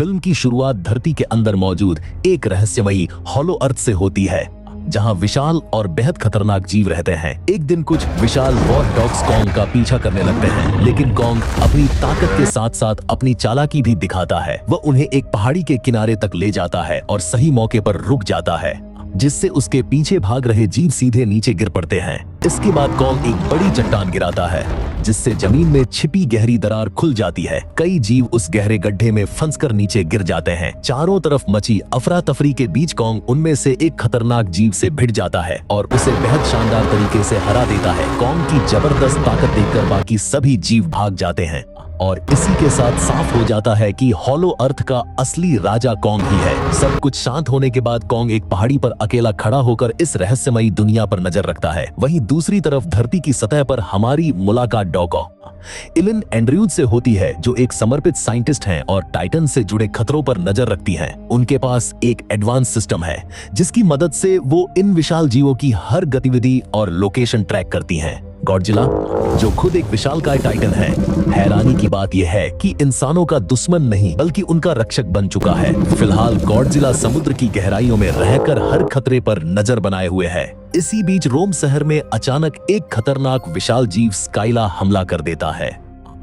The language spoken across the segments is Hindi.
फिल्म की शुरुआत धरती के अंदर मौजूद एक रहस्यमयी हॉलो अर्थ से होती है, जहां विशाल और बेहद खतरनाक जीव रहते हैं। एक दिन कुछ विशाल वॉर डॉग्स कॉन्ग का पीछा करने लगते हैं, लेकिन कॉन्ग अपनी ताकत के साथ साथ अपनी चालाकी भी दिखाता है। वह उन्हें एक पहाड़ी के किनारे तक ले जाता है और सही मौके पर रुक जाता है, जिससे उसके पीछे भाग रहे जीव सीधे नीचे गिर पड़ते हैं। इसके बाद कॉन्ग एक बड़ी चट्टान गिराता है, जिससे जमीन में छिपी गहरी दरार खुल जाती है। कई जीव उस गहरे गड्ढे में फंसकर नीचे गिर जाते हैं। चारों तरफ मची अफरा तफरी के बीच कॉन्ग उनमें से एक खतरनाक जीव से भिड़ जाता है और उसे बेहद शानदार तरीके से हरा देता है। कॉन्ग की जबरदस्त ताकत देखकर बाकी सभी जीव भाग जाते हैं और इसी के साथ साफ हो जाता है कि हॉलो अर्थ का असली राजा कॉन्ग ही है। सब कुछ शांत होने के बाद कॉन्ग एक पहाड़ी पर अकेला खड़ा होकर इस रहस्यमयी दुनिया पर नजर रखता है। वहीं दूसरी तरफ धरती की सतह पर हमारी मुलाकात डॉगो इलिन एंड्रयूज से होती है, जो एक समर्पित साइंटिस्ट हैं और टाइटन से जुड़े खतरों पर नजर रखती हैं। उनके पास एक एडवांस सिस्टम है, जिसकी मदद से वो इन विशाल जीवों की हर गतिविधि और लोकेशन ट्रैक करती हैं। गॉडजिला, जो खुद एक विशालकाय टाइटन है, हैरानी की बात यह है कि इंसानों का दुश्मन नहीं बल्कि उनका रक्षक बन चुका है। फिलहाल गॉडजिला समुद्र की गहराइयों में रहकर हर खतरे पर नजर बनाए हुए है। इसी बीच रोम शहर में अचानक एक खतरनाक विशाल जीव स्काइला हमला कर देता है,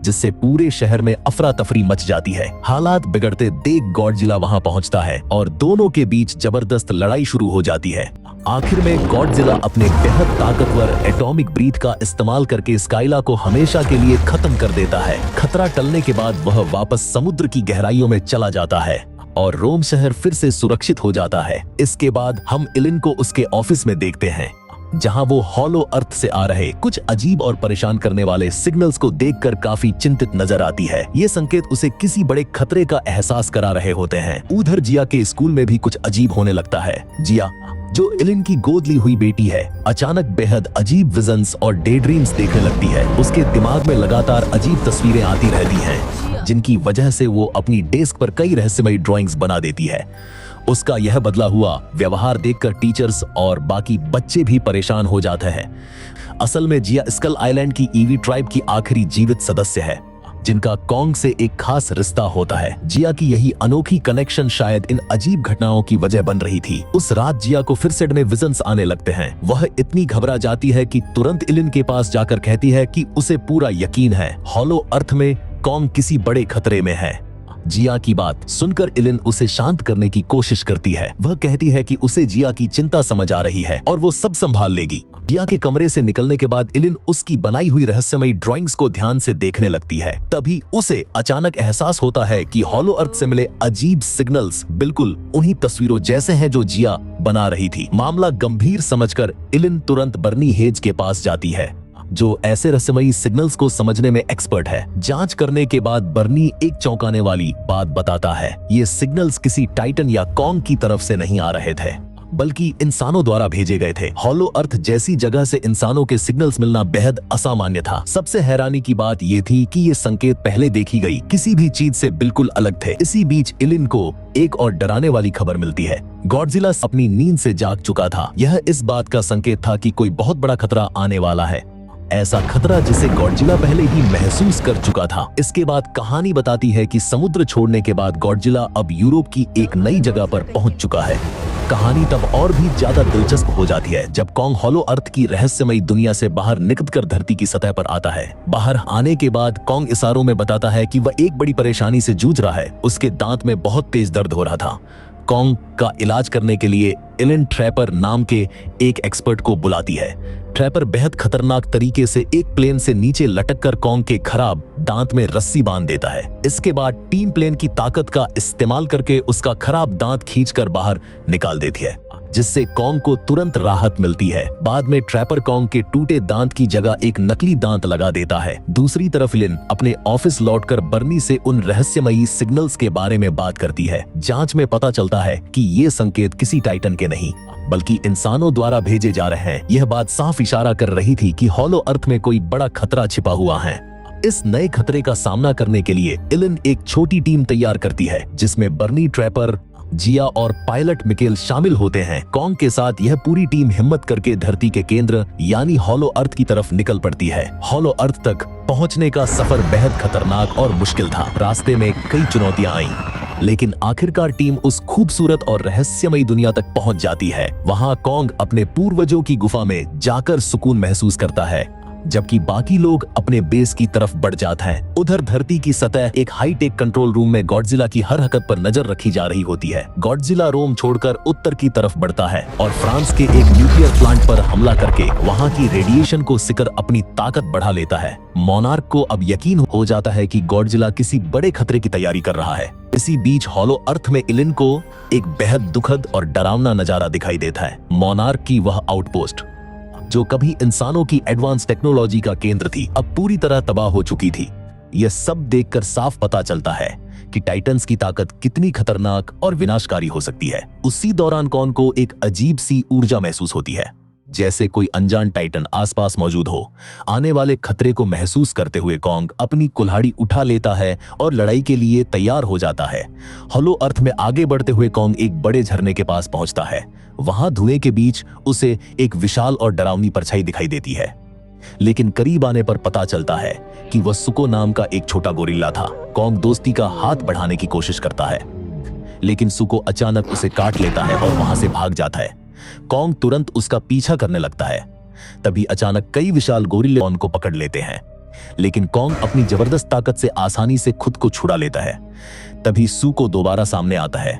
जिससे पूरे शहर में अफरा तफरी मच जाती है। हालात बिगड़ते देख गॉडजिला वहां पहुंचता है और दोनों के बीच जबरदस्त लड़ाई शुरू हो जाती है। आखिर में गॉडजिला अपने बेहद ताकतवर एटॉमिक ब्रीथ का इस्तेमाल करके स्काइला को हमेशा के लिए खत्म कर देता है। खतरा टलने के बाद वह वापस समुद्र की गहराइयों में चला जाता है और रोम शहर फिर से सुरक्षित हो जाता है। इसके बाद हम इलिन को उसके ऑफिस में देखते हैं, जहां वो हॉलो अर्थ से आ रहे कुछ अजीब और परेशान करने वाले सिग्नल्स को देखकर काफी चिंतित नजर आती है। ये संकेत उसे किसी बड़े खतरे का एहसास करा रहे होते हैं। उधर जिया के स्कूल में भी कुछ अजीब होने लगता है। जिया, जो इलिन की गोद ली हुई बेटी है, अचानक बेहद अजीब विजन्स और डे ड्रीम्स देखने लगती है। उसके दिमाग में लगातार अजीब तस्वीरें आती रहती हैं, जिनकी वजह से वो अपनी डेस्क पर कई रहस्यमयी ड्राइंग्स बना देती है। उसका यह बदला हुआ व्यवहार देखकर टीचर्स और बाकी बच्चे भी परेशान हो जाते हैं। असल में जिया स्कल आइलैंड की ईवी ट्राइब की आखिरी जीवित सदस्य है, जिनका कॉन्ग से एक खास रिश्ता होता है। जिया की यही अनोखी कनेक्शन शायद इन अजीब घटनाओं की वजह बन रही थी। उस रात जिया को फिर से में विजन्स आने लगते हैं। वह इतनी घबरा जाती है कि तुरंत इलिन के पास जाकर कहती है कि उसे पूरा यकीन है हॉलो अर्थ में कॉन्ग किसी बड़े खतरे में है। जिया की बात सुनकर इलिन उसे शांत करने की कोशिश करती है। वह कहती है कि उसे जिया की चिंता समझ आ रही है और वो सब संभाल लेगी। जिया के कमरे से निकलने के बाद इलिन उसकी बनाई हुई रहस्यमयी ड्राइंग्स को ध्यान से देखने लगती है। तभी उसे अचानक एहसास होता है कि हॉलो अर्थ से मिले अजीब सिग्नल्स बिल्कुल उन्हीं तस्वीरों जैसे हैं जो जिया बना रही थी। मामला गंभीर समझकर इलिन तुरंत बर्नी हेज के पास जाती है, जो ऐसे रहस्यमयी सिग्नल्स को समझने में एक्सपर्ट है। जांच करने के बाद बर्नी एक चौंकाने वाली बात बताता है। ये सिग्नल्स किसी टाइटन या कॉन्ग की तरफ से नहीं आ रहे थे, बल्कि इंसानों द्वारा भेजे गए थे। हॉलो अर्थ जैसी जगह से इंसानों के सिग्नल्स मिलना बेहद असामान्य था। सबसे हैरानी की बात ये थी कि ये संकेत पहले देखी गई किसी भी चीज से बिल्कुल अलग थे। इसी बीच इलिन को एक और डराने वाली खबर मिलती है। गॉडजिला अपनी नींद से जाग चुका था। यह इस बात का संकेत था कि कोई बहुत बड़ा खतरा आने वाला है, ऐसा खतरा जिसे गॉडजिला पहले ही महसूस कर चुका था। इसके बाद कहानी बताती है कि समुद्र छोड़ने के बाद गॉडजिला अब यूरोप की एक नई जगह पर पहुंच चुका है। कहानी तब और भी ज्यादा दिलचस्प हो जाती है जब कॉन्ग हॉलो अर्थ की रहस्यमयी दुनिया से बाहर निकलकर धरती की सतह पर आता है। बाहर आने के बाद कॉन्ग इशारों में बताता है कि वह एक बड़ी परेशानी से जूझ रहा है। उसके दांत में बहुत तेज दर्द हो रहा था। कॉन्ग का इलाज करने के लिए इलिन ट्रैपर नाम के एक एक्सपर्ट को बुलाती है। ट्रैपर बेहद खतरनाक तरीके से एक प्लेन से नीचे लटककर कॉन्ग के खराब दांत में रस्सी बांध देता है। इसके बाद टीम प्लेन की ताकत का इस्तेमाल करके उसका खराब दांत खींचकर बाहर निकाल देती है, जिससे कॉन्ग को तुरंत राहत मिलती है। बाद में ट्रैपर कॉन्ग के टूटे दांत की जगह एक नकली दांत लगा देता है। दूसरी तरफ इलिन अपने ऑफिस लौटकर बर्नी से उन रहस्यमयी सिग्नल्स के बारे में बात करती है। जांच में पता चलता है कि ये संकेत किसी टाइटन के नहीं बल्कि इंसानों द्वारा भेजे जा रहे हैं। यह बात साफ इशारा कर रही थी कि हॉलो अर्थ में कोई बड़ा खतरा छिपा हुआ है। इस नए खतरे का सामना करने के लिए इलिन एक छोटी टीम तैयार करती है, जिसमें बर्नी, ट्रैपर, जिया और पायलट मिकेल शामिल होते हैं। कॉन्ग के साथ यह पूरी टीम हिम्मत करके धरती के केंद्र यानी हॉलो अर्थ की तरफ निकल पड़ती है। हॉलो अर्थ तक पहुंचने का सफर बेहद खतरनाक और मुश्किल था। रास्ते में कई चुनौतियां आईं। लेकिन आखिरकार टीम उस खूबसूरत और रहस्यमयी दुनिया तक पहुंच जाती है। वहां कॉन्ग अपने पूर्वजों की गुफा में जाकर सुकून महसूस करता है, जबकि बाकी लोग अपने बेस की तरफ बढ़ जाते हैं। उधर धरती की सतह एक हाईटेक कंट्रोल रूम में गॉडजिला की हर हरकत पर नजर रखी जा रही होती है। गॉडजिला रोम छोड़कर उत्तर की तरफ बढ़ता है और फ्रांस के एक न्यूक्लियर प्लांट पर हमला करके वहां की रेडिएशन को सिकर अपनी ताकत बढ़ा लेता है। मोनार्क को अब यकीन हो जाता है कि गॉडजिला किसी बड़े खतरे की तैयारी कर रहा है। इसी बीच हॉलो अर्थ में इलिन को एक बेहद दुखद और डरावना नजारा दिखाई देता है। मोनार्क की वह आउटपोस्ट, जो कभी इंसानों की एडवांस टेक्नोलॉजी का केंद्र थी, अब पूरी तरह तबाह हो चुकी थी। यह सब देखकर साफ पता चलता है कि टाइटंस की ताकत कितनी खतरनाक और विनाशकारी हो सकती है। उसी दौरान कॉन्ग को एक अजीब सी ऊर्जा महसूस होती है, जैसे कोई अनजान टाइटन आसपास मौजूद हो। आने वाले खतरे को महसूस करते हुए कॉन्ग अपनी कुल्हाड़ी उठा लेता है और लड़ाई के लिए तैयार हो जाता है। हॉलो अर्थ में आगे बढ़ते हुए कॉन्ग एक बड़े झरने के पास पहुंचता है। वहां धुएं के बीच उसे एक विशाल और डरावनी परछाई दिखाई देती है, लेकिन करीब आने पर पता चलता है कि वह सुको नाम का एक छोटा गोरिल्ला था। कॉन्ग दोस्ती का हाथ बढ़ाने की कोशिश करता है, लेकिन सुको अचानक उसे काट लेता है और वहां से भाग जाता है। कॉन्ग तुरंत उसका पीछा करने लगता है। तभी अचानक कई विशाल गोरिल्ले कॉन्ग को पकड़ लेते हैं, लेकिन कॉन्ग अपनी जबरदस्त ताकत से आसानी से खुद को छुड़ा लेता है। तभी सुको दोबारा सामने आता है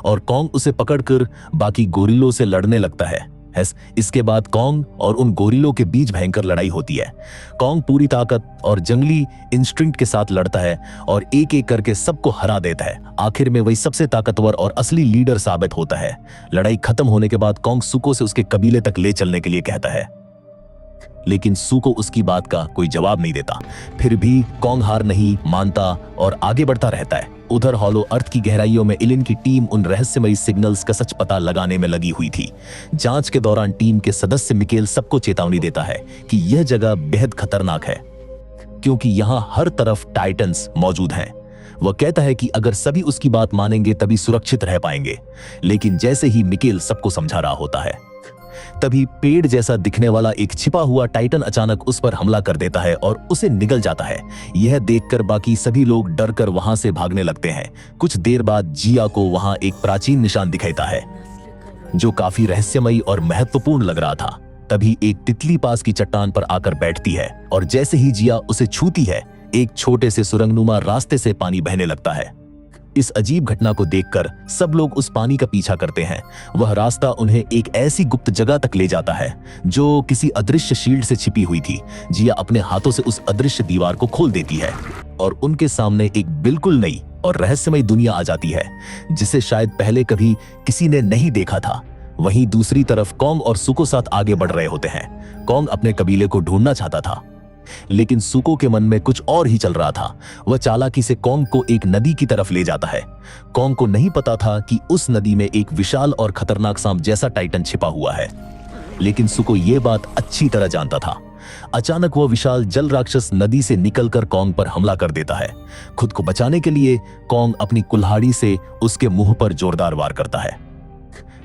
और कॉन्ग उसे पकड़कर बाकी गोरिल्लों से लड़ने लगता है। इसके बाद कॉन्ग और उन गोरिल्लों के बीच भयंकर लड़ाई होती है। कॉन्ग पूरी ताकत और जंगली इंस्टिंक्ट के साथ लड़ता है और एक एक करके सबको हरा देता है। आखिर में वही सबसे ताकतवर और असली लीडर साबित होता है। लड़ाई खत्म होने के बाद कॉन्ग सुको से उसके कबीले तक ले चलने के लिए कहता है, लेकिन सुको उसकी बात का कोई जवाब नहीं देता। फिर भी कॉन्ग हार नहीं मानता और आगे बढ़ता रहता है। उधर हॉलो अर्थ की गहराइयों में इलिन की टीम उन रहस्यमयी सिग्नल्स का सच पता लगाने में लगी हुई थी। जांच के दौरान टीम के सदस्य मिकेल सबको चेतावनी देता है कि यह जगह बेहद खतरनाक है, क्योंकि यहाँ हर तरफ टाइटंस मौजूद हैं। वह कहता है कि अगर सभी उसकी बात मानेंगे तभी सुरक्षित रह पाएंगे। लेकिन जैसे ही मिकेल सबको समझा रहा होता है, तभी पेड़ जैसा दिखने वाला एक छिपा हुआ टाइटन अचानक उस पर हमला कर देता है और उसे निगल जाता है। यह देखकर बाकी सभी लोग डरकर वहां से भागने लगते हैं। कुछ देर बाद जिया को वहां एक प्राचीन निशान दिखाता है, जो काफी रहस्यमयी और महत्वपूर्ण लग रहा था। तभी एक तितली पास की चट्टान पर आकर बैठती है और जैसे ही जिया उसे छूती है, एक छोटे से सुरंगनुमा रास्ते से पानी बहने लगता है। इस अजीब घटना को देखकर सब लोग उस पानी का पीछा करते हैं। वह रास्ता उन्हें एक ऐसी गुप्त जगह तक ले जाता है जो किसी अदृश्य शील्ड से छिपी हुई थी। जिया अपने हाथों से उस अदृश्य दीवार को खोल देती है और उनके सामने एक बिल्कुल नई और रहस्यमयी दुनिया आ जाती है, जिसे शायद पहले कभी किसी ने नहीं देखा था। वहीं दूसरी तरफ कॉन्ग और सुको साथ आगे बढ़ रहे होते हैं। कॉन्ग अपने कबीले को ढूंढना चाहता था, लेकिन सुको के मन में कुछ और ही चल रहा था। वह चालाकी से कॉन्ग को एक नदी की तरफ ले जाता है। कॉन्ग को नहीं पता था कि उस नदी में एक विशाल और खतरनाक सांप जैसा टाइटन छिपा हुआ है, लेकिन सुको ये बात अच्छी तरह जानता था। अचानक वह विशाल जल राक्षस नदी से निकलकर कॉन्ग पर हमला कर देता है। खुद को बचाने के लिए कॉन्ग अपनी कुल्हाड़ी से उसके मुंह पर जोरदार वार करता है,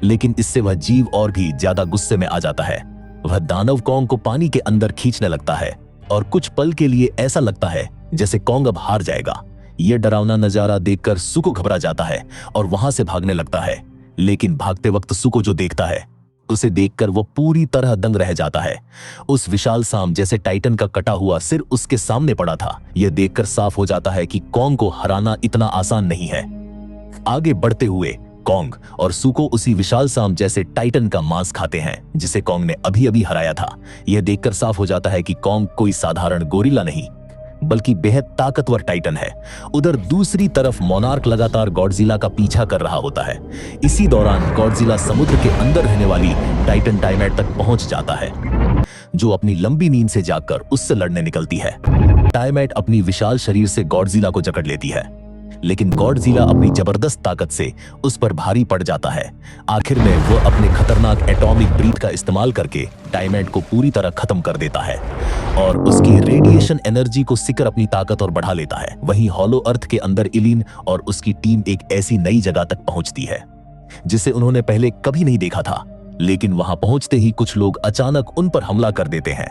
लेकिन इससे वह जीव और भी ज्यादा गुस्से में आ जाता है। वह दानव कॉन्ग को पानी के अंदर खींचने लगता है और कुछ पल के लिए ऐसा लगता है जैसे कॉन्ग अब हार जाएगा। यह डरावना नजारा देखकर सुको घबरा जाता है और वहां से भागने लगता है, लेकिन भागते वक्त सुको जो देखता है उसे देखकर वो पूरी तरह दंग रह जाता है। उस विशाल सांप जैसे टाइटन का कटा हुआ सिर उसके सामने पड़ा था। यह देखकर साफ हो जाता है कि कॉन्ग को हराना इतना आसान नहीं है। आगे बढ़ते हुए कॉन्ग और सुको उसी विशाल सांप जैसे टाइटन का मांस खाते हैं जिसे कॉन्ग ने अभी अभी हराया था। यह देखकर साफ हो जाता है कि कॉन्ग कोई साधारण गोरिल्ला नहीं, बल्कि बेहद ताकतवर टाइटन है। उधर दूसरी तरफ मोनार्क लगातार गॉडजिला का पीछा कर रहा होता है। इसी दौरान गॉडजिला समुद्र के अंदर रहने वाली टाइटन टाइमैट तक पहुंच जाता है, जो अपनी लंबी नींद से जागकर उससे लड़ने निकलती है। टाइमैट अपनी विशाल शरीर से गॉडजिला को जकड़ लेती है, लेकिन गॉडजिला अपनी जबरदस्त ताकत से उस पर भारी पड़ जाता है। आखिर में वो अपने खतरनाक एटॉमिक ब्रीथ का इस्तेमाल करके टाइमैट को पूरी तरह खत्म कर देता है और उसकी रेडिएशन एनर्जी को सिकर अपनी ताकत और बढ़ा लेता है। वहीं हॉलो अर्थ के अंदर इलिन और उसकी टीम एक ऐसी नई जगह तक पहुंचती है जिसे उन्होंने पहले कभी नहीं देखा था, लेकिन वहां पहुंचते ही कुछ लोग अचानक उन पर हमला कर देते हैं।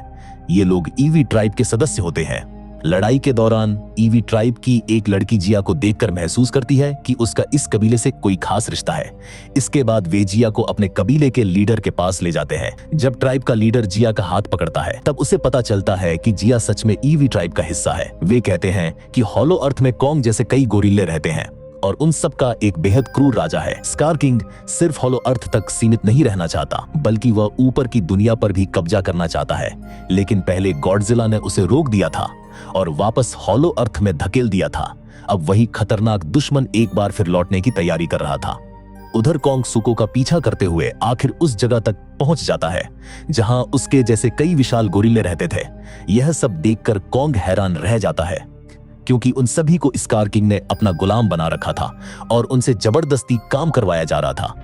ये लोग ईवी ट्राइब के सदस्य होते हैं लड़ाई के दौरान ईवी ट्राइब की एक लड़की जिया को देखकर महसूस करती है कि उसका इस कबीले से कोई खास रिश्ता है। इसके बाद वे जिया को अपने कबीले के लीडर के पास ले जाते हैं। जब ट्राइब का लीडर जिया का हाथ पकड़ता है तब उसे पता चलता है कि जिया सच में ईवी ट्राइब का हिस्सा है। वे कहते हैं कि हॉलो अर्थ में कॉन्ग जैसे कई गोरिल्ले रहते हैं और उन सब का एक बेहद क्रूर राजा है। स्कार किंग सिर्फ हॉलो अर्थ तक सीमित नहीं रहना चाहता, बल्कि वह ऊपर की दुनिया पर भी कब्जा करना चाहता है। लेकिन पहले गॉडजिला ने उसे रोक दिया था और वापस हॉलो अर्थ में धकेल दिया था। अब वही खतरनाक दुश्मन एक बार फिर लौटने की तैयारी कर रहा था। उधर कॉन्ग सुको का पीछा करते हुए आखिर उस जगह तक पहुंच जाता है जहां उसके जैसे कई विशाल गोरिल्ले रहते थे। यह सब देखकर कॉन्ग हैरान रह जाता है, क्योंकि उन सभी को स्कार किंग ने अपना गुलाम बना रखा था और उनसे जबरदस्ती काम करवाया जा रहा था।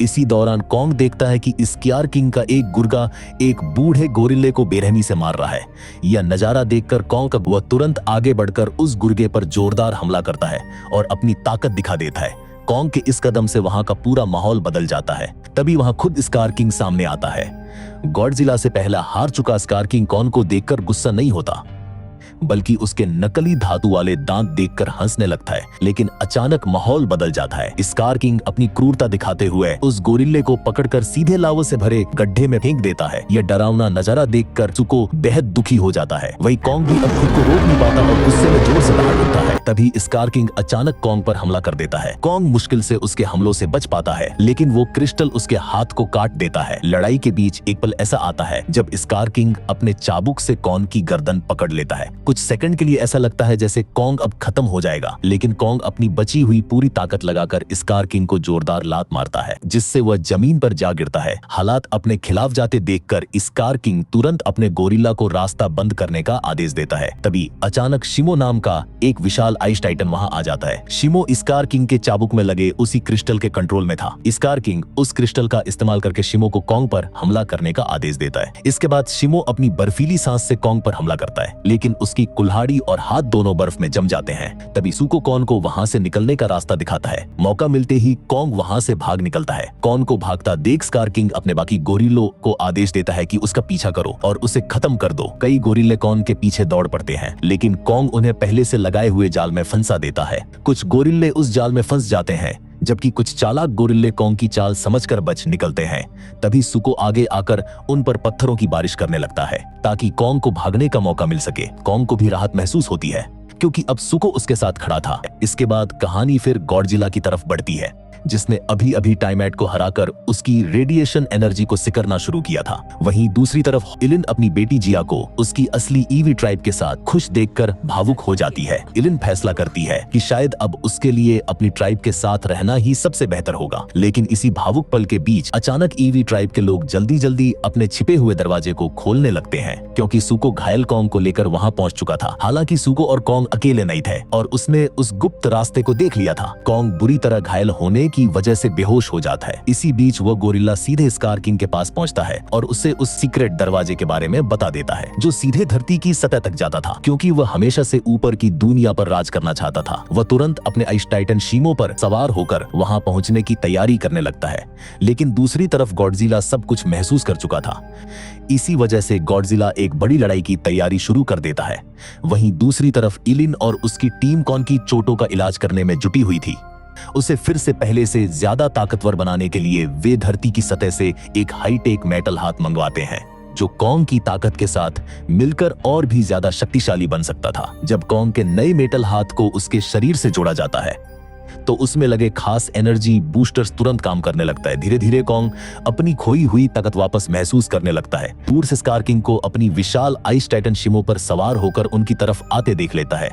इसी दौरान कॉन्ग देखता है कि स्कार किंग का एक गुर्गा एक बूढ़े गोरिल्ले को बेरहमी से मार रहा है। यह नजारा देखकर कॉन्ग वह तुरंत आगे बढ़कर उस गुर्गे पर जोरदार हमला करता है और अपनी ताकत दिखा देता है। कॉन्ग के इस कदम से वहां का पूरा माहौल बदल जाता है। तभी वहां खुद स्कार किंग सामने आता है। गॉडजिला से पहला हार चुका स्कार किंग कॉन्ग को देखकर गुस्सा नहीं होता, बल्कि उसके नकली धातु वाले दांत देखकर हंसने लगता है। लेकिन अचानक माहौल बदल जाता है। स्कार किंग अपनी क्रूरता दिखाते हुए उस गोरिल्ले को पकड़कर सीधे लावा से भरे गड्ढे में फेंक देता है। यह डरावना नजारा देखकर सुको बेहद दुखी हो जाता है। वही कॉन्ग भी अब खुद को रोक नहीं पाता और गुस्से में जोर से दहाड़ उठता है। तभी स्कार किंग अचानक कॉन्ग पर हमला कर देता है। कॉन्ग मुश्किल से उसके हमलों से बच पाता है, लेकिन वो क्रिस्टल उसके हाथ को काट देता है। लड़ाई के बीच एक पल ऐसा आता है जब स्कार किंग अपने चाबुक से कॉन्ग की गर्दन पकड़ लेता है। कुछ सेकंड के लिए ऐसा लगता है जैसे कॉन्ग अब खत्म हो जाएगा, लेकिन कॉन्ग अपनी बची हुई पूरी ताकत लगाकर स्कार किंग को जोरदार लात मारता है, जिससे वह जमीन पर जा गिरता है। हालात अपने खिलाफ जाते देखकर स्कार किंग तुरंत अपने गोरिल्ला को रास्ता बंद करने का आदेश देता है। तभी अचानक शिमो नाम का एक विशाल आइस टाइटन वहां आ जाता है। शिमो स्कार किंग के चाबुक में लगे उसी क्रिस्टल के कंट्रोल में था। स्कार किंग उस क्रिस्टल का इस्तेमाल करके शिमो को कॉन्ग पर हमला करने का आदेश देता है। इसके बाद शिमो अपनी बर्फीली सांस से कॉन्ग पर हमला करता है, लेकिन उसकी कुल्हाड़ी और हाथ दोनों बर्फ में जम जाते हैं। तभी सुको कॉन्ग को वहां से निकलने का रास्ता दिखाता है। मौका मिलते ही कॉन्ग वहां से भाग निकलता है। कॉन्ग को भागता देख स्कार किंग अपने बाकी गोरिल्लों को आदेश देता है कि उसका पीछा करो और उसे खत्म कर दो। कई गोरिल्ले कॉन्ग के पीछे दौड़ पड़ते हैं, लेकिन कॉन्ग उन्हें पहले से लगाए हुए जाल में फंसा देता है। कुछ गोरिल्ले उस जाल में फंस जाते हैं, जबकि कुछ चालाक गोरिल्ले कॉन्ग की चाल समझकर बच निकलते हैं। तभी सुको आगे आकर उन पर पत्थरों की बारिश करने लगता है ताकि कॉन्ग को भागने का मौका मिल सके। कॉन्ग को भी राहत महसूस होती है, क्योंकि अब सुको उसके साथ खड़ा था। इसके बाद कहानी फिर गॉडजिला की तरफ बढ़ती है, जिसने अभी अभी टाइमैट को हराकर उसकी रेडिएशन एनर्जी को सिकरना शुरू किया था। वहीं दूसरी तरफ इलिन अपनी बेटी जिया को उसकी असली ईवी ट्राइब के साथ खुश देखकर भावुक हो जाती है। इलिन फैसला करती है कि शायद अब उसके लिए अपनी ट्राइब के साथ रहना ही सबसे बेहतर होगा। लेकिन इसी भावुक पल के बीच अचानक ईवी ट्राइब के लोग जल्दी जल्दी अपने छिपे हुए दरवाजे को खोलने लगते हैं, क्योंकि सुको घायल कॉन्ग को लेकर वहां पहुंच चुका था। हालांकि सुको और कॉन्ग अकेले नहीं थे और उसने उस गुप्त रास्ते को देख लिया था। कॉन्ग बुरी तरह घायल होने की वजह से बेहोश हो जाता है। इसी बीच वह गोरिल्ला सीधे स्कार किंग के पास पहुंचता है और उसे उस सीक्रेट दरवाजे के बारे में बता देता है, जो सीधे धरती की सतह तक जाता था, क्योंकि वह हमेशा से ऊपर की दुनिया पर राज करना चाहता था। वह तुरंत अपने आइस टाइटन शिमो पर सवार होकर वहां पहुंचने की तैयारी करने लगता है, लेकिन दूसरी तरफ गॉडजिला सब कुछ महसूस कर चुका था। इसी वजह से गॉडजिला एक बड़ी लड़ाई की तैयारी शुरू कर देता है। वहीं दूसरी तरफ इलिन और उसकी टीम कॉन्ग की चोटों का इलाज करने में जुटी हुई थी। उसे फिर से पहले से ज्यादा ताकतवर बनाने के लिए वे धरती की सतह से एक हाईटेक मेटल हाथ मंगवाते हैं, जो कॉन्ग की ताकत के साथ मिलकर और भी ज्यादा शक्तिशाली बन सकता था। जब कॉन्ग के नए मेटल हाथ को उसके शरीर से जोड़ा जाता है, तो उसमें लगे खास एनर्जी बूस्टर्स तुरंत काम करने लगता है। धीरे धीरे कॉन्ग अपनी खोई हुई ताकत वापस महसूस करने लगता है। दूर से स्कार किंग को अपनी विशाल आइस टाइटन शिमो पर सवार होकर उनकी तरफ आते देख लेता है।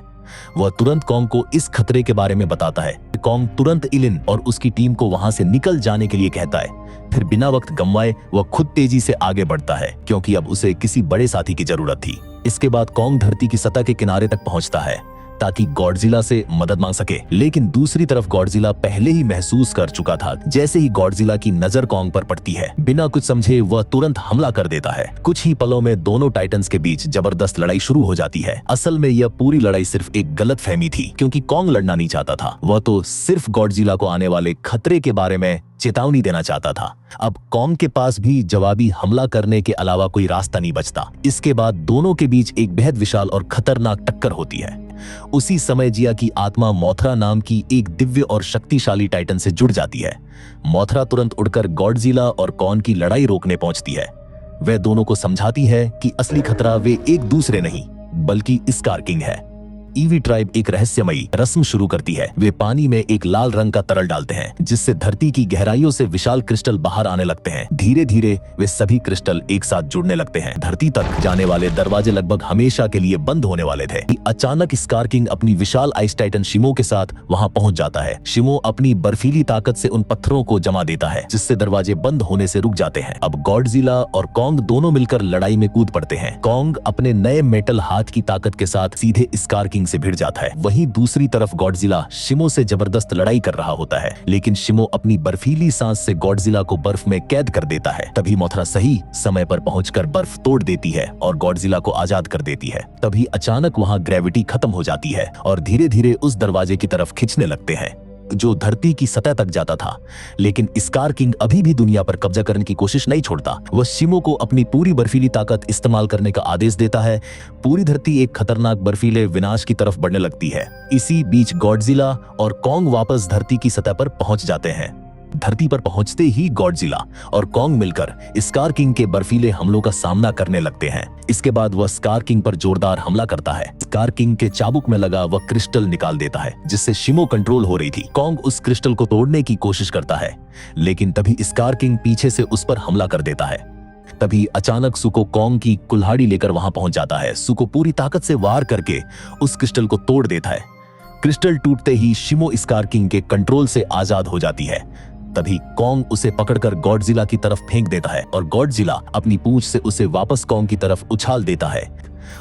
वह तुरंत कॉन्ग को इस खतरे के बारे में बताता है। कॉन्ग तुरंत इलिन और उसकी टीम को वहां से निकल जाने के लिए कहता है। फिर बिना वक्त गंवाए वह खुद तेजी से आगे बढ़ता है, क्योंकि अब उसे किसी बड़े साथी की जरूरत थी। इसके बाद कॉन्ग धरती की सतह के किनारे तक पहुंचता है। ताकि गॉडजिला से मदद मांग सके। लेकिन दूसरी तरफ गॉडजिला पहले ही महसूस कर चुका था, जैसे ही गॉडजिला की नजर कॉन्ग पर पड़ती है, बिना कुछ समझे वह तुरंत हमला कर देता है। कुछ ही पलों में दोनों टाइटन्स के बीच जबरदस्त लड़ाई शुरू हो जाती है। असल में यह पूरी लड़ाई सिर्फ एक गलतफहमी थी, क्योंकि कॉन्ग लड़ना नहीं चाहता था। वह तो सिर्फ गॉडजिला को आने वाले खतरे के बारे में चेतावनी देना चाहता था। अब कॉन्ग के पास भी जवाबी हमला करने के अलावा कोई रास्ता नहीं बचता। इसके बाद दोनों के बीच एक बेहद विशाल और खतरनाक टक्कर होती है। उसी समय जिया की आत्मा मोथरा नाम की एक दिव्य और शक्तिशाली टाइटन से जुड़ जाती है। मोथरा तुरंत उड़कर गॉडजिला और कॉन्ग की लड़ाई रोकने पहुंचती है। वह दोनों को समझाती है कि असली खतरा वे एक दूसरे नहीं बल्कि स्कार किंग है। ईवी ट्राइब एक रहस्यमयी रस्म शुरू करती है। वे पानी में एक लाल रंग का तरल डालते हैं, जिससे धरती की गहराइयों से विशाल क्रिस्टल बाहर आने लगते हैं। धीरे धीरे वे सभी क्रिस्टल एक साथ जुड़ने लगते हैं। धरती तक जाने वाले दरवाजे लगभग हमेशा के लिए बंद होने वाले थे। अचानक स्कार किंग अपनी विशाल आइस टाइटन शिमो के साथ वहां पहुंच जाता है। शिमो अपनी बर्फीली ताकत से उन पत्थरों को जमा देता है, जिससे दरवाजे बंद होने से रुक जाते हैं। अब गॉडजिला और कॉन्ग दोनों मिलकर लड़ाई में कूद पड़ते हैं। कॉन्ग अपने नए मेटल हाथ की ताकत के साथ सीधे स्कार किंग से भिड़ जाता है। वहीं दूसरी तरफ गॉडजिला शिमो से जबरदस्त लड़ाई कर रहा होता है, लेकिन शिमो अपनी बर्फीली सांस से गॉडजिला को बर्फ में कैद कर देता है। तभी मोथरा सही समय पर पहुंचकर बर्फ तोड़ देती है और गॉडजिला को आजाद कर देती है। तभी अचानक वहां ग्रेविटी खत्म हो जाती है और धीरे धीरे उस दरवाजे की तरफ खींचने लगते हैं जो धरती की सतह तक जाता था। लेकिन स्कार किंग अभी भी दुनिया पर कब्जा करने की कोशिश नहीं छोड़ता। वह शिमो को अपनी पूरी बर्फीली ताकत इस्तेमाल करने का आदेश देता है। पूरी धरती एक खतरनाक बर्फीले विनाश की तरफ बढ़ने लगती है। इसी बीच गॉडजिला और कॉन्ग वापस धरती की सतह पर पहुंच जाते हैं। धरती पर पहुंचते ही गॉडजिला और कॉन्ग मिलकर स्कार किंग के बर्फीले हमलों का सामना करने लगते हैं। इसके बाद वह स्कार किंग पर जोरदार हमला करता है। स्कार किंग के चाबुक में लगा वह क्रिस्टल निकाल देता है, जिससे शिमो कंट्रोल हो रही थी। कॉन्ग उस क्रिस्टल को तोड़ने की कोशिश करता है, लेकिन तभी स्कार किंग पीछे से उस पर हमला कर देता है। तभी अचानक सुको कॉन्ग की कुल्हाड़ी लेकर वहां पहुंच जाता है। सुको पूरी ताकत से वार करके उस क्रिस्टल को तोड़ देता है। क्रिस्टल टूटते ही शिमो स्कार किंग के कंट्रोल से आजाद हो जाती है। तभी कॉन्ग उसे पकड़कर गॉडजिला की तरफ फेंक देता है और गॉडजिला अपनी पूंछ से उसे वापस कॉन्ग की तरफ उछाल देता है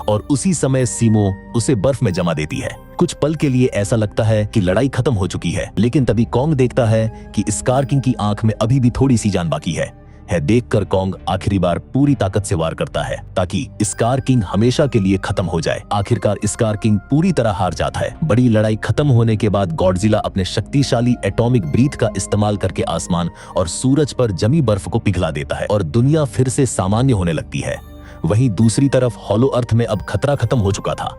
और उसी समय शिमो उसे बर्फ में जमा देती है। कुछ पल के लिए ऐसा लगता है कि लड़ाई खत्म हो चुकी है, लेकिन तभी कॉन्ग देखता है कि स्कार किंग की आंख में अभी भी थोड़ी सी जान बाकी है। देखकर कॉन्ग आखिरी बार पूरी ताकत से वार करता है ताकि स्कार किंग हमेशा के लिए खत्म हो जाए। आखिरकार स्कार किंग पूरी तरह हार जाता है। बड़ी लड़ाई खत्म होने के बाद गॉडजिला अपने शक्तिशाली एटॉमिक ब्रीथ का इस्तेमाल करके आसमान और सूरज पर जमी बर्फ को पिघला देता है और दुनिया फिर से सामान्य होने लगती है। वहीं दूसरी तरफ हॉलो अर्थ में अब खतरा खत्म हो चुका था।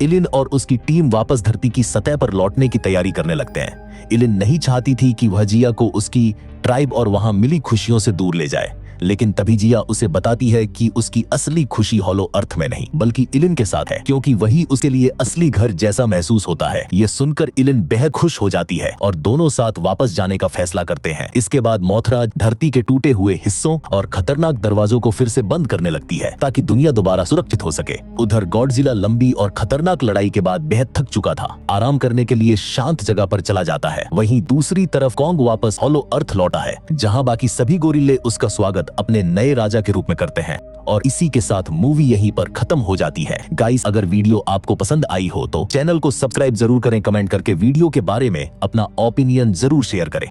इलिन और उसकी टीम वापस धरती की सतह पर लौटने की तैयारी करने लगते हैं। इलिन नहीं चाहती थी कि वह जिया को उसकी ट्राइब और वहां मिली खुशियों से दूर ले जाए, लेकिन तभी जिया उसे बताती है कि उसकी असली खुशी हॉलो अर्थ में नहीं बल्कि इलिन के साथ है, क्योंकि वही उसके लिए असली घर जैसा महसूस होता है। ये सुनकर इलिन बेहद खुश हो जाती है और दोनों साथ वापस जाने का फैसला करते हैं। इसके बाद मोथरा धरती के टूटे हुए हिस्सों और खतरनाक दरवाजों को फिर से बंद करने लगती है ताकि दुनिया दोबारा सुरक्षित हो सके। उधर गॉडजिला लंबी और खतरनाक लड़ाई के बाद बेहद थक चुका था, आराम करने के लिए शांत जगह पर चला जाता है। वहीं दूसरी तरफ कॉन्ग वापस हॉलो अर्थ लौटा है, जहाँ बाकी सभी गोरिल्ले उसका स्वागत अपने नए राजा के रूप में करते हैं। और इसी के साथ मूवी यहीं पर खत्म हो जाती है। गाइस, अगर वीडियो आपको पसंद आई हो तो चैनल को सब्सक्राइब जरूर करें, कमेंट करके वीडियो के बारे में अपना ओपिनियन जरूर शेयर करें।